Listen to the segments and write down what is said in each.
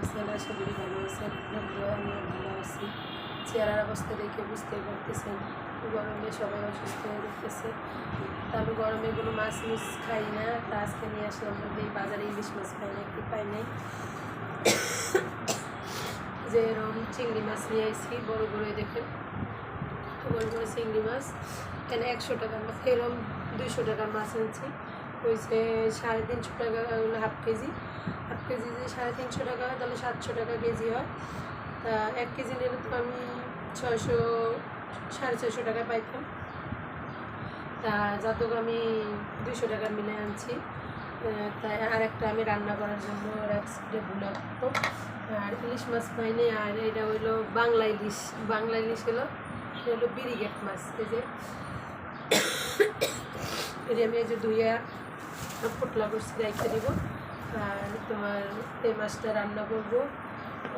আছেন? আশা করি ভালো আছেন। আপনার দোয়ায় আমিও ভালো আছি। চেহারার অবস্থা দেখে বুঝতেই পারতেছেন গরমে সবাই অসুস্থ হয়ে যেতেছে। তা আমি গরমে কোনো মাছ খাই না। তা আজকে নিয়ে আসলাম এই বাজারে ইলিশ মাছ পাই না, একটু পাই নাই। যে এরকম চিংড়ি মাছ নিয়ে আসছি, বড় বড় দেখেন, বড় বড় চিংড়ি মাছ। এখানে 100 টাকা, এরকম 200 টাকার মাছ আনছি। হয়েছে 350 টাকা, হলো হাফ কেজি। হাফ কেজি যে 350 টাকা হয়, তাহলে 700 টাকা কেজি হয়। তা 1 কেজি নিলে তো আমি 600 650 টাকা পাইতাম। তা যাতক আমি 200 টাকা মিলে আনছি। তাই আরেকটা আমি রান্না করার জন্য রাখছি ভুনা করবো। আর ইলিশ মাছ পাইনি। আর এটা হইলো বাংলা ইলিশ। বাংলা ইলিশ হলো, এটা হলো বিরিগেট মাছ। এই যে এটা আমি এই যে ধুইয়া পোটলা করছি রেখে দিব। আর তোমার এই মাছটা রান্না করবো।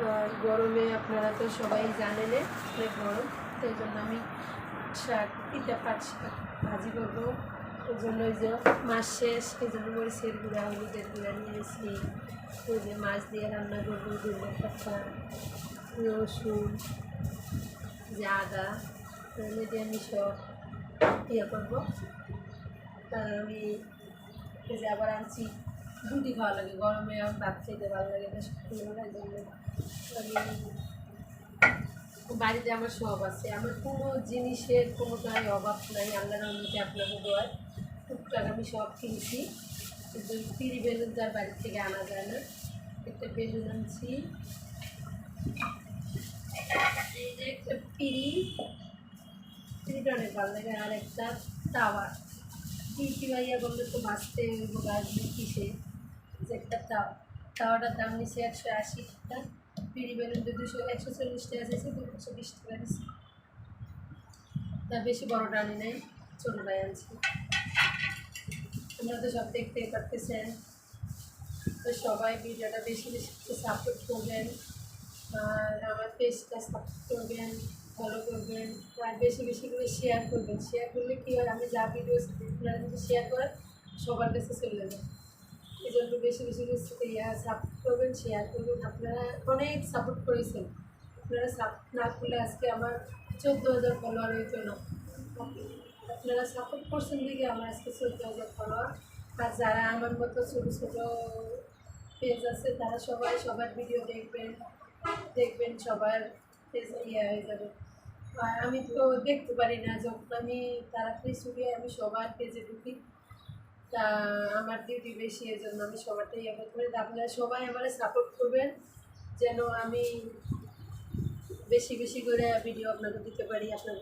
আর গরমে আপনারা তো সবাই জানেন অনেক গরম, তাই জন্য আমি শাক, পাট শাক ভাজি করবো। ওই জন্য ওই যে মাছ শেষ, এই জন্য মরিচের গুঁড়া, হলুদের গুঁড়া নিয়েছি। ওই যে মাছ দিয়ে রান্না করবো, ধনিয়া পাতা, রসুন, যে আদা, দিয়ে আমি সব ইয়ে করবো। আর আমি এই যে আবার আনছি রুটি খাওয়া লাগে গরমে, আমার ভাত খেতে ভালো লাগে না সকালবেলার জন্য। আমি বাড়িতে আমার সব আছে, আমার কোনো জিনিসের কোনোটাই অভাব নাই। আল্লাহর রহমতে আপনাকে দোয়ায় টুকটাক আমি সব কিনছি, কিন্তু পিড়ি বেলুন তার বাড়ি থেকে আনা যায় না। একটা বেলুন আনছি, এই যে একটা পিড়িটা অনেক ভালো লাগে। আর একটা তাওয়া, কি ভাইয়া বললে তো বাঁচতে আসবে কিসে, যে একটা তাওয়াটার দাম নিচ্ছে 180 টাকা। পিড়ি বেলুন 140 টাকা চাইছে, 220 টাকা দিচ্ছে। তা বেশি বড়টা আনি নাই, ছোটোটাই আনছি। আপনারা তো সব দেখতেই পারতেছেন। তো সবাই ভিডিওটা বেশি বেশি সাপোর্ট করবেন, আর আমার পেজটা সাপোর্ট করবেন, ফলো করবেন, আর বেশি বেশি করে শেয়ার করবেন। শেয়ার করলে কী হয়, আমি যা ভিডিও আপনারা যদি শেয়ার করেন সবার কাছে চলে যাবে। এই জন্য বেশি বেশি করে সাপোর্ট করবেন, শেয়ার করবেন। আপনারা অনেক সাপোর্ট করেছেন, আপনারা সাপোর্ট না করলে আজকে আমার 14,000 ফলোয়ার হইতো না। আপনারা সাপোর্ট করছেন দেখে আমার আজকে 14,000 ফলোয়ার। আর যারা আমার মতো ছোটো ছোটো পেজ আছে, তারা সবাই সবার ভিডিও দেখবেন সবার পেজ হয়ে যাবে। আর আমি তো দেখতে পারি না, যখন আমি তাড়াতাড়ি ছুটি আমি সবার পেজে ঢুকি। তা আমার ডিউটি বেশি, এর জন্য আমি সবারটাই করতে পারি। আপনারা সবাই আমার সাপোর্ট করবেন, যেন আমি বেশি বেশি করে ভিডিও আপনাকে দিতে পারি। আপনাদের